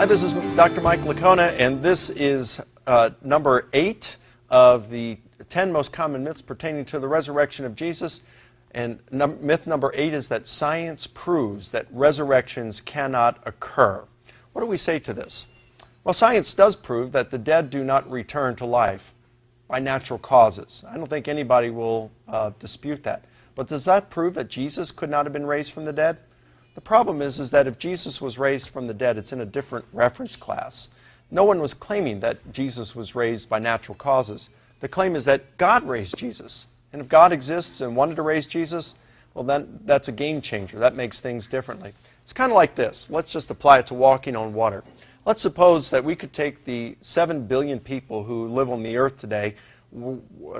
this is Dr. Mike Licona, and this is number 8 of the 10 most common myths pertaining to the resurrection of Jesus. And myth number 8 is that science proves that resurrections cannot occur. What do we say to this? Well, science does prove that the dead do not return to life by natural causes. I don't think anybody will dispute that. But does that prove that Jesus could not have been raised from the dead? The problem is that if Jesus was raised from the dead, it's in a different reference class. No one was claiming that Jesus was raised by natural causes. The claim is that God raised Jesus. And if God exists and wanted to raise Jesus, well, then that's a game changer. That makes things differently. It's kind of like this. Let's just apply it to walking on water. Let's suppose that we could take the 7 billion people who live on the earth today,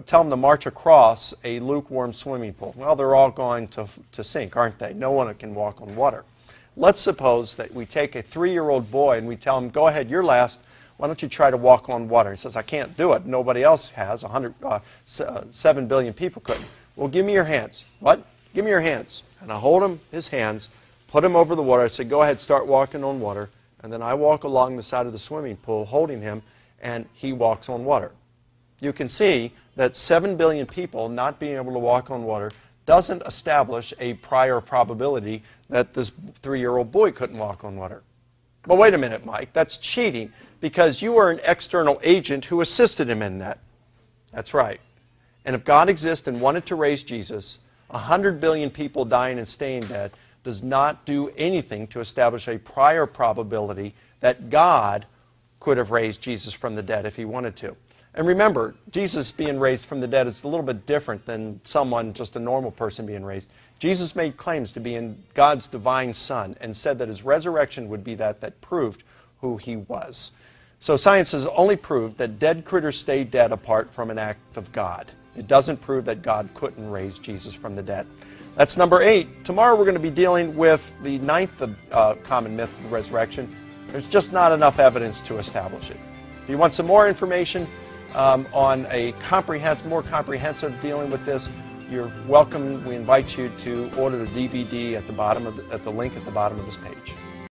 tell them to march across a lukewarm swimming pool. Well, they're all going to sink, aren't they? No one can walk on water. Let's suppose that we take a 3-year-old boy and we tell him, go ahead, you're last. Why don't you try to walk on water? He says, I can't do it. Nobody else has. 7 billion people couldn't. Well, give me your hands. What? Give me your hands. And I hold him, his hands, put him over the water. I say, go ahead, start walking on water. And then I walk along the side of the swimming pool holding him, and he walks on water. You can see that 7 billion people not being able to walk on water doesn't establish a prior probability that this 3-year-old boy couldn't walk on water. Well, wait a minute, Mike. That's cheating because you are an external agent who assisted him in that. That's right. And if God exists and wanted to raise Jesus, 100 billion people dying and staying dead does not do anything to establish a prior probability that God could have raised Jesus from the dead if he wanted to. And remember, Jesus being raised from the dead is a little bit different than someone, just a normal person being raised. Jesus made claims to being God's divine Son and said that his resurrection would be that proved who he was. So science has only proved that dead critters stay dead apart from an act of God. It doesn't prove that God couldn't raise Jesus from the dead. That's number 8. Tomorrow we're going to be dealing with the 9th common myth of the resurrection. There's just not enough evidence to establish it. If you want some more information on a more comprehensive dealing with this, you're welcome. We invite you to order the DVD at the link at the bottom of this page.